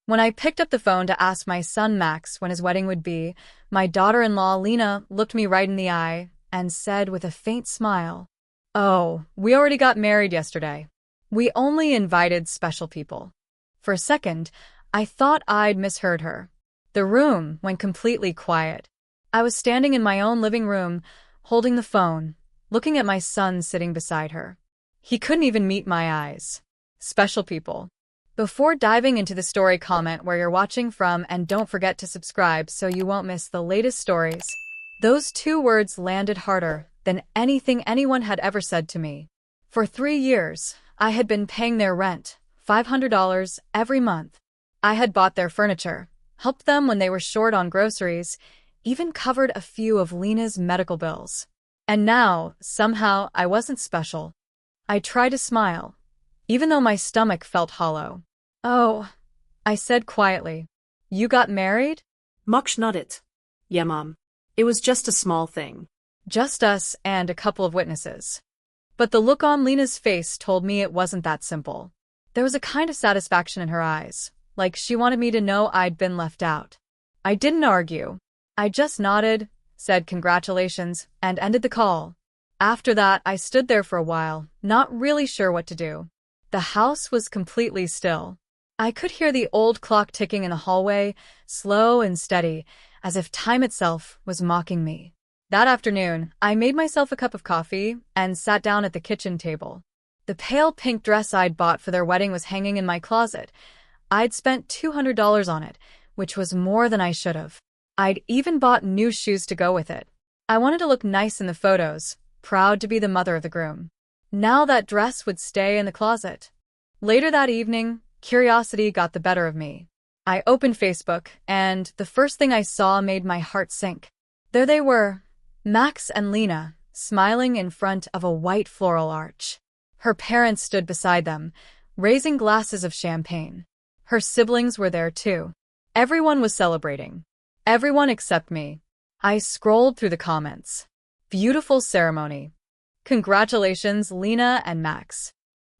When I picked up the phone to ask my son Max when his wedding would be, my daughter-in-law Lena looked me right in the eye and said with a faint smile, "Oh, we already got married yesterday. We only invited special people." For a second, I thought I'd misheard her. The room went completely quiet. I was standing in my own living room, holding the phone, looking at my son sitting beside her. He couldn't even meet my eyes. Special people. Before diving into the story, comment where you're watching from and don't forget to subscribe so you won't miss the latest stories. Those two words landed harder than anything anyone had ever said to me. For 3 years, I had been paying their rent, $500 every month. I had bought their furniture, helped them when they were short on groceries, even covered a few of Lena's medical bills. And now, somehow, I wasn't special. I tried to smile, even though my stomach felt hollow. "Oh," I said quietly. "You got married?" Moksh nodded. "Yeah, Mom. It was just a small thing." Just us and a couple of witnesses. But the look on Lena's face told me it wasn't that simple. There was a kind of satisfaction in her eyes, like she wanted me to know I'd been left out. I didn't argue. I just nodded, said congratulations, and ended the call. After that, I stood there for a while, not really sure what to do. The house was completely still. I could hear the old clock ticking in the hallway, slow and steady, as if time itself was mocking me. That afternoon, I made myself a cup of coffee and sat down at the kitchen table. The pale pink dress I'd bought for their wedding was hanging in my closet. I'd spent $200 on it, which was more than I should have. I'd even bought new shoes to go with it. I wanted to look nice in the photos, proud to be the mother of the groom. Now that dress would stay in the closet. Later that evening, curiosity got the better of me. I opened Facebook, and the first thing I saw made my heart sink. There they were, Max and Lena, smiling in front of a white floral arch. Her parents stood beside them, raising glasses of champagne. Her siblings were there too. Everyone was celebrating. Everyone except me. I scrolled through the comments. Beautiful ceremony. Congratulations, Lena and Max.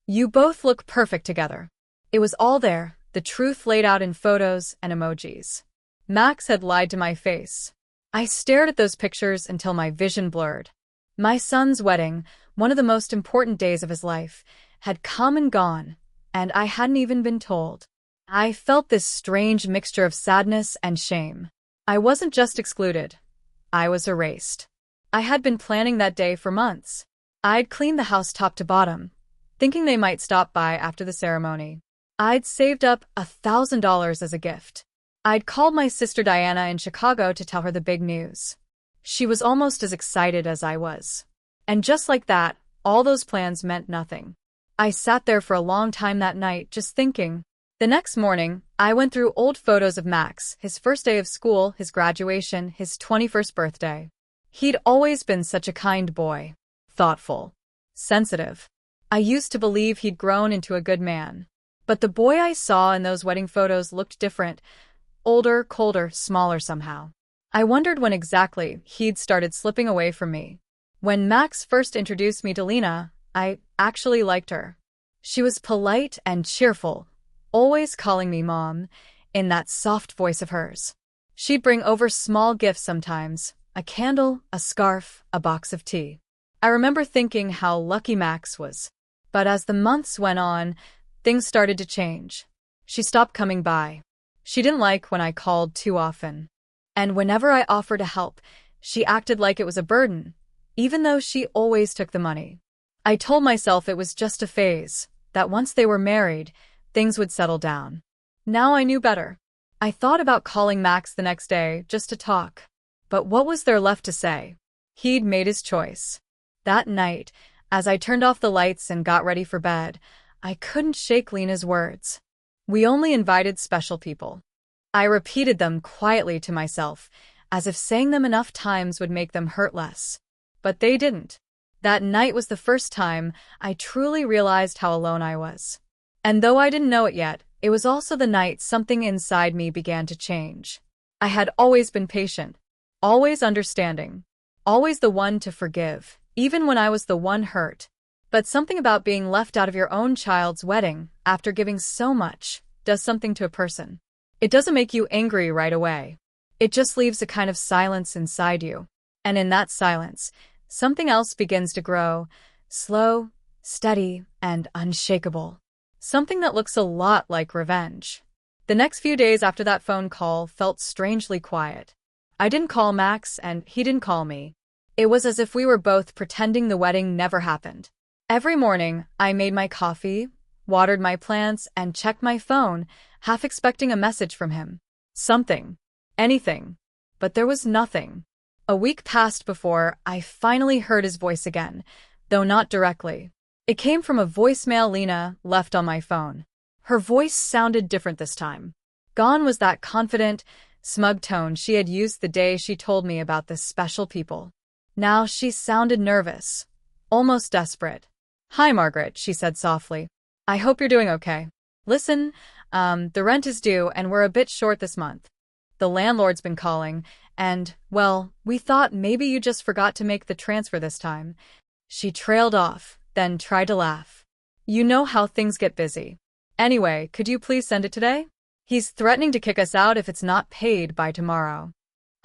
You both look perfect together. It was all there, the truth laid out in photos and emojis. Max had lied to my face. I stared at those pictures until my vision blurred. My son's wedding, one of the most important days of his life, had come and gone, and I hadn't even been told. I felt this strange mixture of sadness and shame. I wasn't just excluded. I was erased. I had been planning that day for months. I'd cleaned the house top to bottom, thinking they might stop by after the ceremony. I'd saved up $1,000 as a gift. I'd called my sister Diana in Chicago to tell her the big news. She was almost as excited as I was. And just like that, all those plans meant nothing. I sat there for a long time that night, just thinking. The next morning, I went through old photos of Max, his first day of school, his graduation, his 21st birthday. He'd always been such a kind boy. Thoughtful. Sensitive. I used to believe he'd grown into a good man. But the boy I saw in those wedding photos looked different. Older, colder, smaller somehow. I wondered when exactly he'd started slipping away from me. When Max first introduced me to Lena, I actually liked her. She was polite and cheerful, always calling me Mom, in that soft voice of hers. She'd bring over small gifts sometimes, a candle, a scarf, a box of tea. I remember thinking how lucky Max was. But as the months went on, things started to change. She stopped coming by. She didn't like when I called too often. And whenever I offered to help, she acted like it was a burden, even though she always took the money. I told myself it was just a phase, that once they were married, things would settle down. Now I knew better. I thought about calling Max the next day just to talk. But what was there left to say? He'd made his choice. That night, as I turned off the lights and got ready for bed, I couldn't shake Lena's words. We only invited special people. I repeated them quietly to myself, as if saying them enough times would make them hurt less. But they didn't. That night was the first time I truly realized how alone I was. And though I didn't know it yet, it was also the night something inside me began to change. I had always been patient, always understanding, always the one to forgive, even when I was the one hurt. But something about being left out of your own child's wedding, after giving so much, does something to a person. It doesn't make you angry right away. It just leaves a kind of silence inside you. And in that silence, something else begins to grow, slow, steady, and unshakable. Something that looks a lot like revenge. The next few days after that phone call felt strangely quiet. I didn't call Max, and he didn't call me. It was as if we were both pretending the wedding never happened. Every morning, I made my coffee, watered my plants, and checked my phone, half expecting a message from him. Something. Anything. But there was nothing. A week passed before I finally heard his voice again, though not directly. It came from a voicemail Lena left on my phone. Her voice sounded different this time. Gone was that confident, smug tone she had used the day she told me about the special people. Now she sounded nervous, almost desperate. "Hi, Margaret," she said softly. "I hope you're doing okay. Listen, the rent is due and we're a bit short this month. The landlord's been calling, and, well, we thought maybe you just forgot to make the transfer this time." She trailed off, then tried to laugh. "You know how things get busy. Anyway, could you please send it today? He's threatening to kick us out if it's not paid by tomorrow."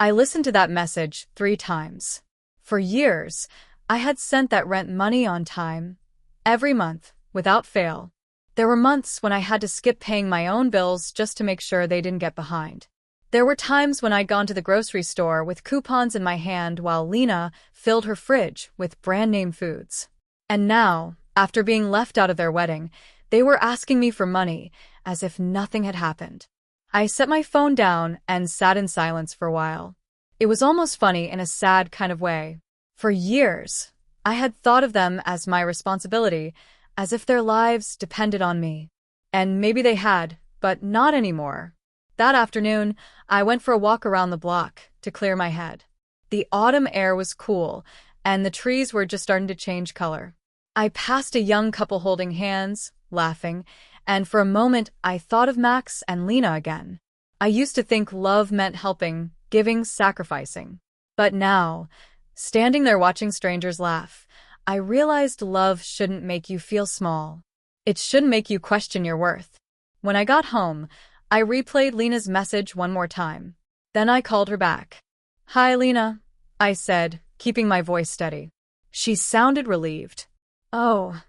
I listened to that message 3 times. For years, I had sent that rent money on time, every month, without fail. There were months when I had to skip paying my own bills just to make sure they didn't get behind. There were times when I'd gone to the grocery store with coupons in my hand while Lena filled her fridge with brand-name foods. And now, after being left out of their wedding, they were asking me for money, as if nothing had happened. I set my phone down and sat in silence for a while. It was almost funny in a sad kind of way. For years, I had thought of them as my responsibility, as if their lives depended on me. And maybe they had, but not anymore. That afternoon, I went for a walk around the block to clear my head. The autumn air was cool, and the trees were just starting to change color. I passed a young couple holding hands, laughing, and for a moment I thought of Max and Lena again. I used to think love meant helping, giving, sacrificing. But now, standing there watching strangers laugh, I realized love shouldn't make you feel small. It shouldn't make you question your worth. When I got home, I replayed Lena's message one more time. Then I called her back. "Hi, Lena," I said, keeping my voice steady. She sounded relieved. "Oh,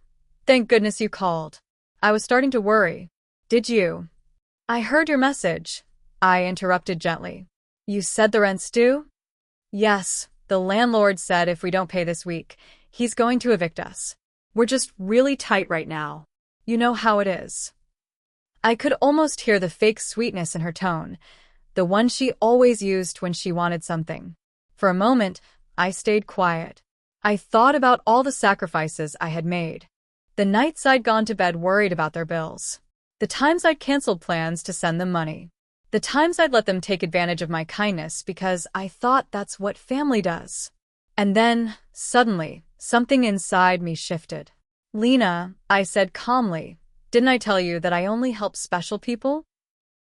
thank goodness you called. I was starting to worry." "Did you?" "I heard your message," I interrupted gently. "You said the rent's due?" "Yes, the landlord said if we don't pay this week, he's going to evict us. We're just really tight right now. You know how it is." I could almost hear the fake sweetness in her tone, the one she always used when she wanted something. For a moment, I stayed quiet. I thought about all the sacrifices I had made. The nights I'd gone to bed worried about their bills. The times I'd canceled plans to send them money. The times I'd let them take advantage of my kindness because I thought that's what family does. And then, suddenly, something inside me shifted. "Lena," I said calmly, "didn't I tell you that I only help special people?"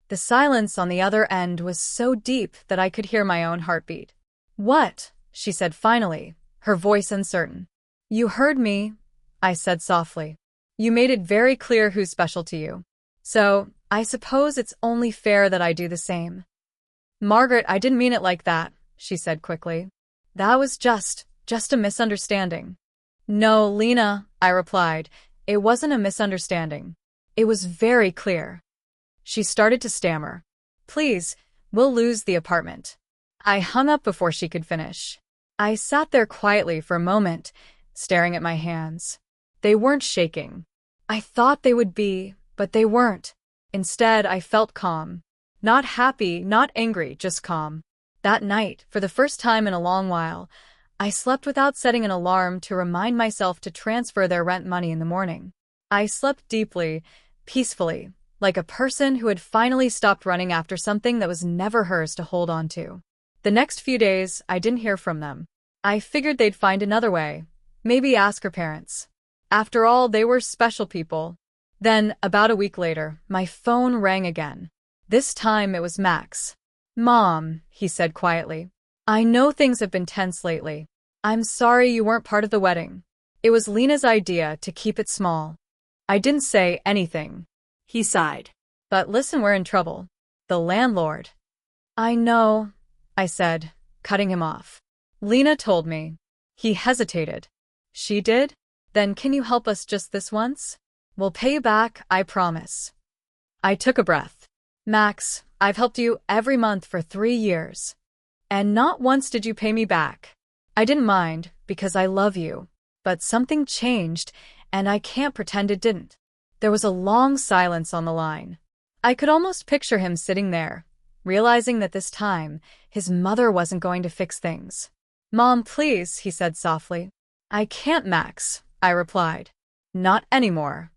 The silence on the other end was so deep that I could hear my own heartbeat. "What?" she said finally, her voice uncertain. "You heard me," I said softly. "You made it very clear who's special to you. So, I suppose it's only fair that I do the same." "Margaret, I didn't mean it like that," she said quickly. "That was just a misunderstanding." "No, Lena," I replied, "it wasn't a misunderstanding. It was very clear." She started to stammer. "Please, we'll lose the apartment." I hung up before she could finish. I sat there quietly for a moment, staring at my hands. They weren't shaking. I thought they would be, but they weren't. Instead, I felt calm. Not happy, not angry, just calm. That night, for the first time in a long while, I slept without setting an alarm to remind myself to transfer their rent money in the morning. I slept deeply, peacefully, like a person who had finally stopped running after something that was never hers to hold on to. The next few days, I didn't hear from them. I figured they'd find another way, maybe ask her parents. After all, they were special people. Then, about a week later, my phone rang again. This time it was Max. "Mom," he said quietly, "I know things have been tense lately. I'm sorry you weren't part of the wedding. It was Lena's idea to keep it small." I didn't say anything. He sighed. "But listen, we're in trouble. The landlord. I know, I said, cutting him off. Lena told me. He hesitated. She did? Then can you help us just this once? We'll pay you back, I promise. I took a breath. Max, I've helped you every month for 3 years. And not once did you pay me back. I didn't mind, because I love you. But something changed, and I can't pretend it didn't. There was a long silence on the line. I could almost picture him sitting there, realizing that this time, his mother wasn't going to fix things. Mom, please, he said softly. I can't, Max, I replied. Not anymore.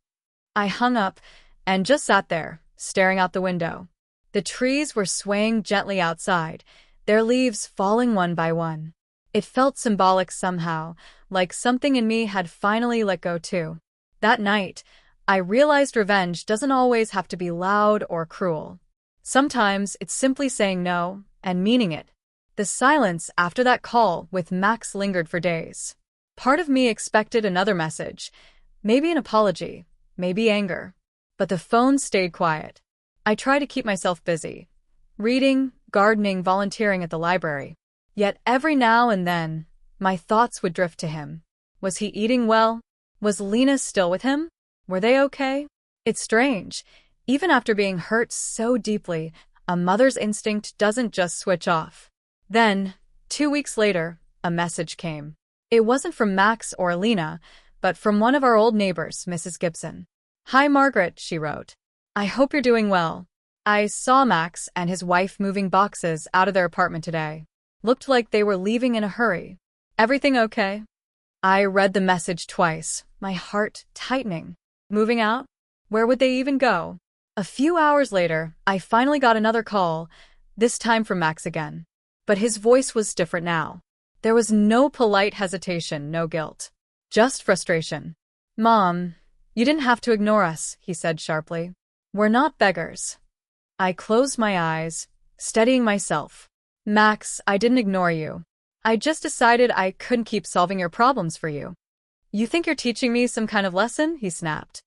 I hung up and just sat there, staring out the window. The trees were swaying gently outside, their leaves falling one by one. It felt symbolic somehow, like something in me had finally let go too. That night, I realized revenge doesn't always have to be loud or cruel. Sometimes it's simply saying no and meaning it. The silence after that call with Max lingered for days. Part of me expected another message, maybe an apology, maybe anger. But the phone stayed quiet. I tried to keep myself busy. Reading, gardening, volunteering at the library. Yet every now and then, my thoughts would drift to him. Was he eating well? Was Lena still with him? Were they okay? It's strange. Even after being hurt so deeply, a mother's instinct doesn't just switch off. Then, 2 weeks later, a message came. It wasn't from Max or Lena, but from one of our old neighbors, Mrs. Gibson. Hi, Margaret, she wrote. I hope you're doing well. I saw Max and his wife moving boxes out of their apartment today. Looked like they were leaving in a hurry. Everything okay? I read the message twice, my heart tightening. Moving out? Where would they even go? A few hours later, I finally got another call, this time from Max again. But his voice was different now. There was no polite hesitation, no guilt. Just frustration. Mom, you didn't have to ignore us, he said sharply. We're not beggars. I closed my eyes, steadying myself. Max, I didn't ignore you. I just decided I couldn't keep solving your problems for you. You think you're teaching me some kind of lesson? He snapped.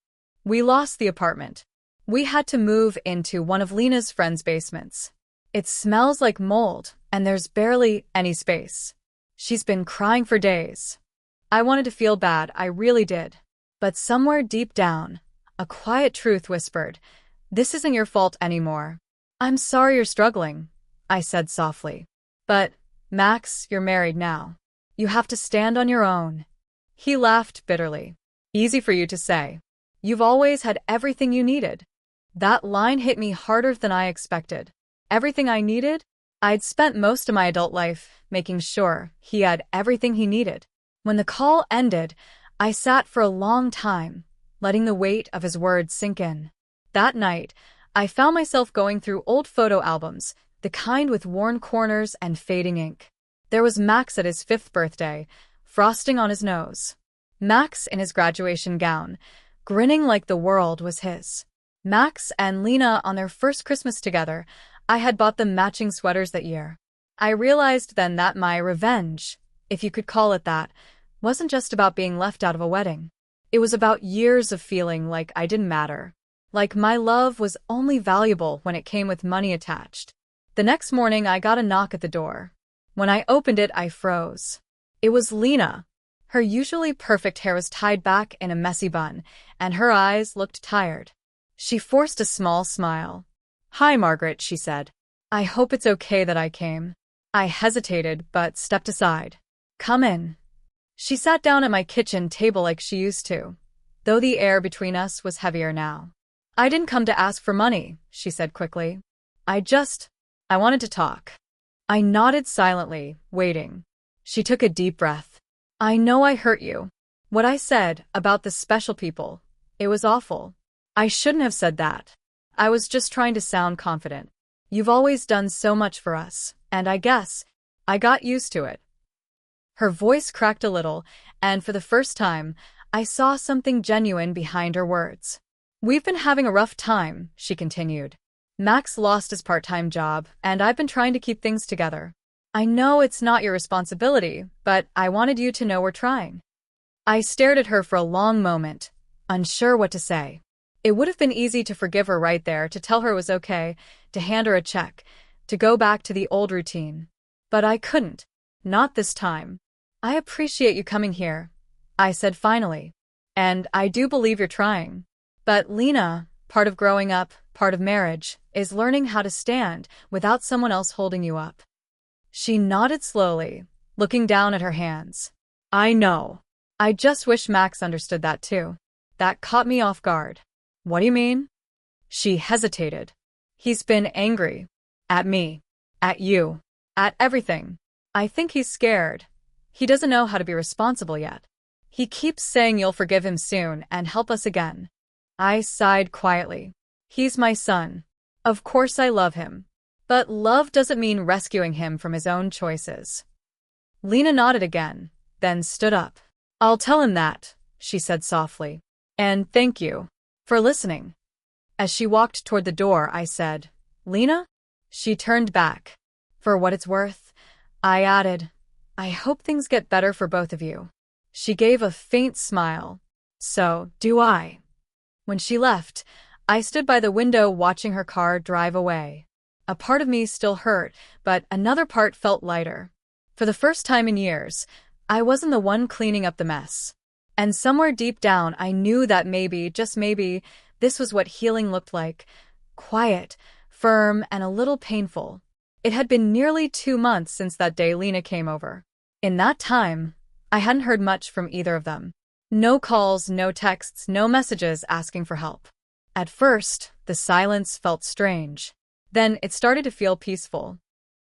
We lost the apartment. We had to move into one of Lena's friends' basements. It smells like mold, and there's barely any space. She's been crying for days. I wanted to feel bad, I really did. But somewhere deep down, a quiet truth whispered, this isn't your fault anymore. I'm sorry you're struggling, I said softly. But, Max, you're married now. You have to stand on your own. He laughed bitterly. Easy for you to say. You've always had everything you needed. That line hit me harder than I expected. Everything I needed? I'd spent most of my adult life making sure he had everything he needed. When the call ended, I sat for a long time, letting the weight of his words sink in. That night, I found myself going through old photo albums, the kind with worn corners and fading ink. There was Max at his 5th birthday, frosting on his nose. Max in his graduation gown, grinning like the world was his. Max and Lena on their first Christmas together. I had bought them matching sweaters that year. I realized then that my revenge, if you could call it that, wasn't just about being left out of a wedding. It was about years of feeling like I didn't matter. Like my love was only valuable when it came with money attached. The next morning I got a knock at the door. When I opened it, I froze. It was Lena. Her usually perfect hair was tied back in a messy bun, and her eyes looked tired. She forced a small smile. Hi, Margaret, she said. I hope it's okay that I came. I hesitated, but stepped aside. Come in. She sat down at my kitchen table like she used to, though the air between us was heavier now. I didn't come to ask for money, she said quickly. I wanted to talk. I nodded silently, waiting. She took a deep breath. I know I hurt you. What I said about the special people, it was awful. I shouldn't have said that. I was just trying to sound confident. You've always done so much for us, and I guess I got used to it. Her voice cracked a little, and for the first time, I saw something genuine behind her words. We've been having a rough time, she continued. Max lost his part-time job, and I've been trying to keep things together. I know it's not your responsibility, but I wanted you to know we're trying. I stared at her for a long moment, unsure what to say. It would have been easy to forgive her right there, to tell her it was okay, to hand her a check, to go back to the old routine. But I couldn't. Not this time. I appreciate you coming here, I said finally. And I do believe you're trying. But Lena, part of growing up, part of marriage, is learning how to stand without someone else holding you up. She nodded slowly, looking down at her hands. I know. I just wish Max understood that too. That caught me off guard. What do you mean? She hesitated. He's been angry. At me. At you. At everything. I think he's scared. He doesn't know how to be responsible yet. He keeps saying you'll forgive him soon and help us again. I sighed quietly. He's my son. Of course I love him. But love doesn't mean rescuing him from his own choices. Lena nodded again, then stood up. I'll tell him that, she said softly. And thank you for listening. As she walked toward the door, I said, Lena? She turned back. For what it's worth, I added, I hope things get better for both of you. She gave a faint smile. So do I. When she left, I stood by the window watching her car drive away. A part of me still hurt, but another part felt lighter. For the first time in years, I wasn't the one cleaning up the mess. And somewhere deep down, I knew that maybe, just maybe, this was what healing looked like. Quiet, firm, and a little painful. It had been nearly 2 months since that day Lena came over. In that time, I hadn't heard much from either of them. No calls, no texts, no messages asking for help. At first, the silence felt strange. Then it started to feel peaceful.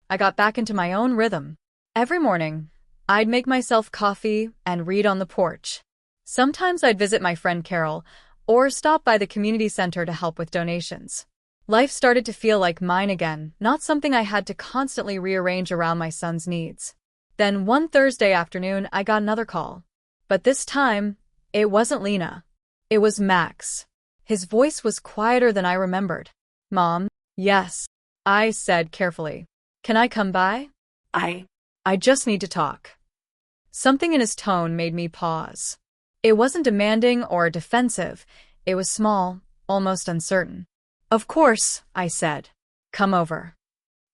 I got back into my own rhythm. Every morning, I'd make myself coffee and read on the porch. Sometimes I'd visit my friend Carol, or stop by the community center to help with donations. Life started to feel like mine again, not something I had to constantly rearrange around my son's needs. Then one Thursday afternoon, I got another call. But this time, it wasn't Lena. It was Max. His voice was quieter than I remembered. Mom? Yes, I said carefully. Can I come by? I just need to talk. Something in his tone made me pause. It wasn't demanding or defensive. It was small, almost uncertain. Of course, I said. Come over.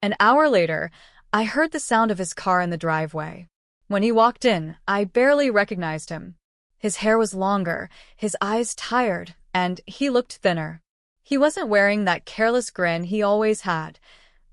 An hour later, I heard the sound of his car in the driveway. When he walked in, I barely recognized him. His hair was longer, his eyes tired, and he looked thinner. He wasn't wearing that careless grin he always had,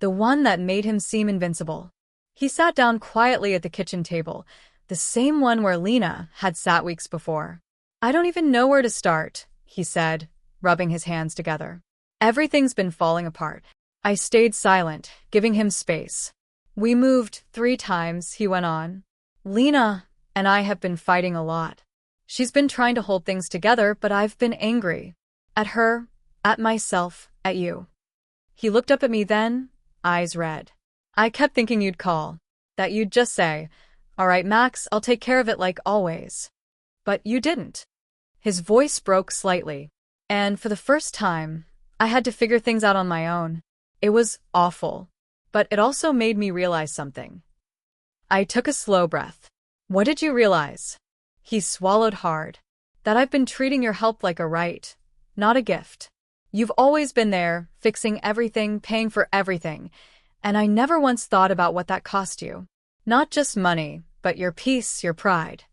the one that made him seem invincible. He sat down quietly at the kitchen table, the same one where Lena had sat weeks before. I don't even know where to start, he said, rubbing his hands together. Everything's been falling apart. I stayed silent, giving him space. We moved 3 times, he went on. Lena and I have been fighting a lot. She's been trying to hold things together, but I've been angry. At her, at myself, at you. He looked up at me then, eyes red. I kept thinking you'd call, that you'd just say, all right, Max, I'll take care of it like always. But you didn't. His voice broke slightly. And for the first time, I had to figure things out on my own. It was awful. But it also made me realize something. I took a slow breath. What did you realize? He swallowed hard. That I've been treating your help like a right, not a gift. You've always been there, fixing everything, paying for everything. And I never once thought about what that cost you. Not just money, but your peace, your pride.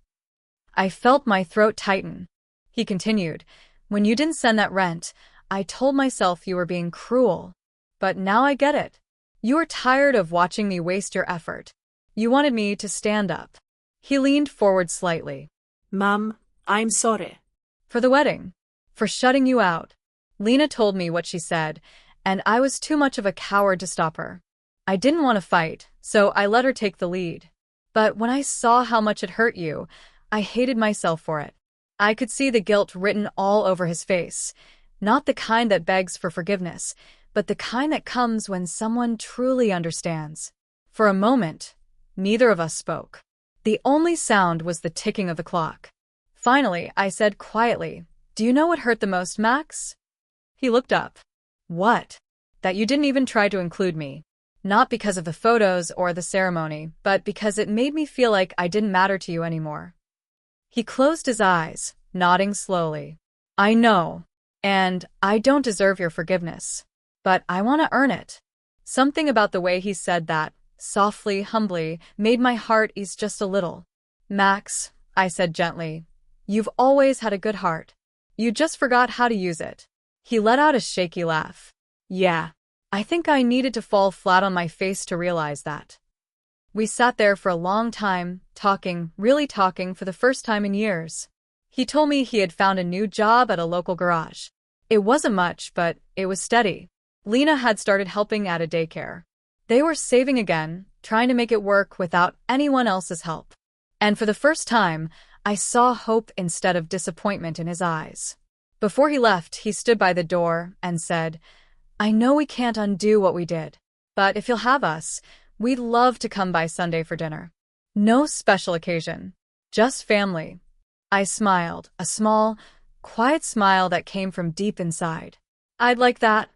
I felt my throat tighten. He continued, when you didn't send that rent, I told myself you were being cruel. But now I get it. You were tired of watching me waste your effort. You wanted me to stand up. He leaned forward slightly. Mom, I'm sorry. For the wedding. For shutting you out. Lena told me what she said, and I was too much of a coward to stop her. I didn't want to fight, so I let her take the lead. But when I saw how much it hurt you, I hated myself for it. I could see the guilt written all over his face. Not the kind that begs for forgiveness, but the kind that comes when someone truly understands. For a moment, neither of us spoke. The only sound was the ticking of the clock. Finally, I said quietly, do you know what hurt the most, Max? He looked up. What? That you didn't even try to include me. Not because of the photos or the ceremony, but because it made me feel like I didn't matter to you anymore. He closed his eyes, nodding slowly. I know. And I don't deserve your forgiveness. But I want to earn it. Something about the way he said that, softly, humbly, made my heart ease just a little. Max, I said gently, you've always had a good heart. You just forgot how to use it. He let out a shaky laugh. Yeah, I think I needed to fall flat on my face to realize that. We sat there for a long time, talking, really talking for the first time in years. He told me he had found a new job at a local garage. It wasn't much, but it was steady. Lena had started helping at a daycare. They were saving again, trying to make it work without anyone else's help. And for the first time, I saw hope instead of disappointment in his eyes. Before he left, he stood by the door and said, I know we can't undo what we did, but if you'll have us, we'd love to come by Sunday for dinner. No special occasion, just family. I smiled, a small, quiet smile that came from deep inside. I'd like that,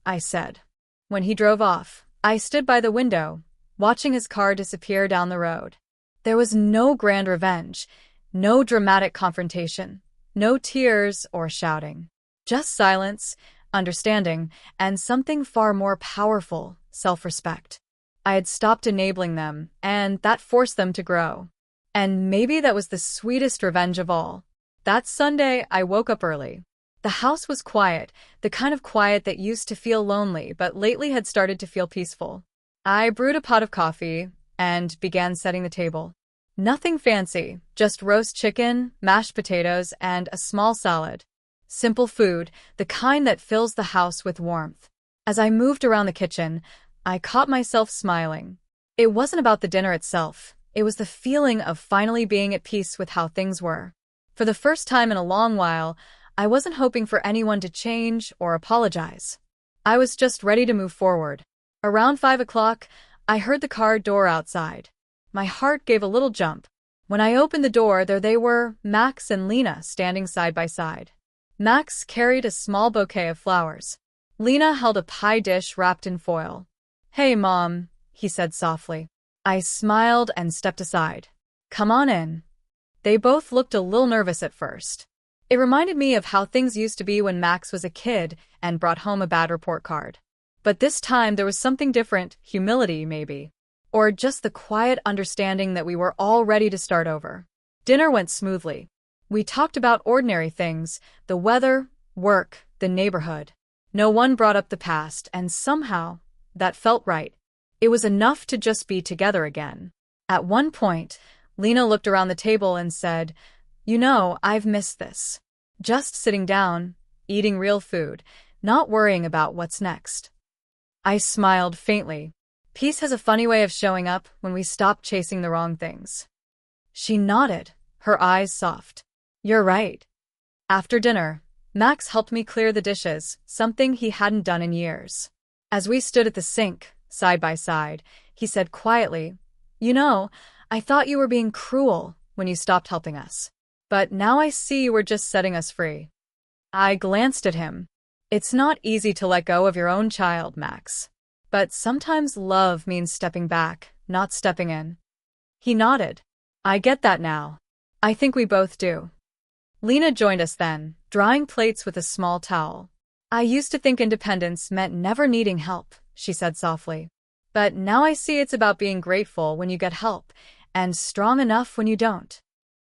I said. When he drove off, I stood by the window, watching his car disappear down the road. There was no grand revenge, no dramatic confrontation, no tears or shouting. Just silence, understanding, and something far more powerful, self-respect. I had stopped enabling them, and that forced them to grow. And maybe that was the sweetest revenge of all. That Sunday, I woke up early. The house was quiet, the kind of quiet that used to feel lonely but lately had started to feel peaceful. I brewed a pot of coffee and began setting the table. Nothing fancy, just roast chicken, mashed potatoes, and a small salad. Simple food, the kind that fills the house with warmth. As I moved around the kitchen, I caught myself smiling. It wasn't about the dinner itself. It was the feeling of finally being at peace with how things were. For the first time in a long while, I wasn't hoping for anyone to change or apologize. I was just ready to move forward. Around 5 o'clock, I heard the car door outside. My heart gave a little jump. When I opened the door, there they were, Max and Lena, standing side by side. Max carried a small bouquet of flowers. Lena held a pie dish wrapped in foil. Hey, Mom, he said softly. I smiled and stepped aside. Come on in. They both looked a little nervous at first. It reminded me of how things used to be when Max was a kid and brought home a bad report card. But this time there was something different, humility maybe. Or just the quiet understanding that we were all ready to start over. Dinner went smoothly. We talked about ordinary things, the weather, work, the neighborhood. No one brought up the past, and somehow, that felt right. It was enough to just be together again. At one point, Lena looked around the table and said, You know, I've missed this. Just sitting down, eating real food, not worrying about what's next. I smiled faintly. Peace has a funny way of showing up when we stop chasing the wrong things. She nodded, her eyes soft. You're right. After dinner, Max helped me clear the dishes, something he hadn't done in years. As we stood at the sink, side by side, he said quietly, You know, I thought you were being cruel when you stopped helping us. But now I see you were just setting us free. I glanced at him. It's not easy to let go of your own child, Max. But sometimes love means stepping back, not stepping in. He nodded. I get that now. I think we both do. Lena joined us then, drying plates with a small towel. I used to think independence meant never needing help, she said softly. But now I see it's about being grateful when you get help, and strong enough when you don't.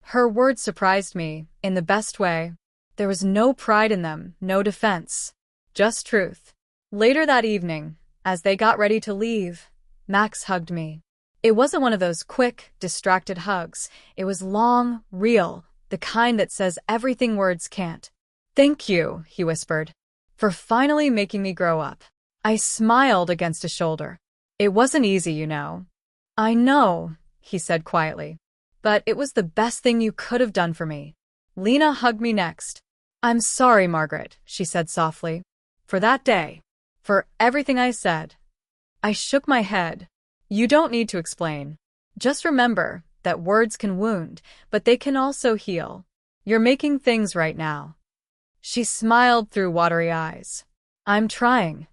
Her words surprised me, in the best way. There was no pride in them, no defense. Just truth. Later that evening, as they got ready to leave, Max hugged me. It wasn't one of those quick, distracted hugs. It was long, real, the kind that says everything words can't. Thank you, he whispered, for finally making me grow up. I smiled against his shoulder. It wasn't easy, you know. I know, he said quietly. But it was the best thing you could have done for me. Lena hugged me next. I'm sorry, Margaret, she said softly. For that day. For everything I said. I shook my head. You don't need to explain. Just remember that words can wound, but they can also heal. You're making things right now. She smiled through watery eyes. I'm trying.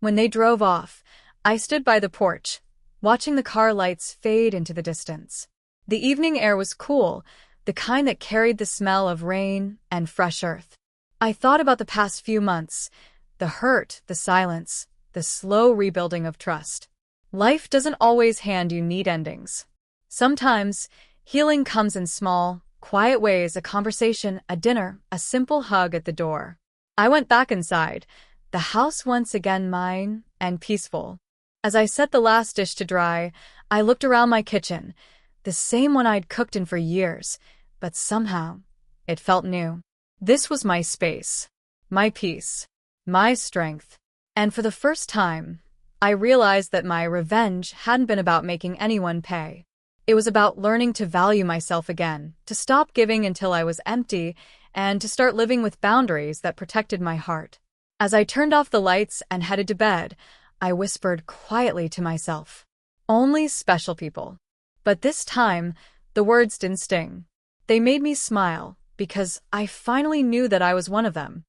When they drove off, I stood by the porch, watching the car lights fade into the distance. The evening air was cool, the kind that carried the smell of rain and fresh earth. I thought about the past few months, the hurt, the silence, the slow rebuilding of trust. Life doesn't always hand you neat endings. Sometimes, healing comes in small, quiet ways: a conversation, a dinner, a simple hug at the door. I went back inside, the house once again mine and peaceful. As I set the last dish to dry, I looked around my kitchen, the same one I'd cooked in for years, but somehow, it felt new. This was my space, my peace, my strength. And for the first time, I realized that my revenge hadn't been about making anyone pay. It was about learning to value myself again, to stop giving until I was empty, and to start living with boundaries that protected my heart. As I turned off the lights and headed to bed, I whispered quietly to myself, "Only special people." But this time, the words didn't sting. They made me smile, because I finally knew that I was one of them.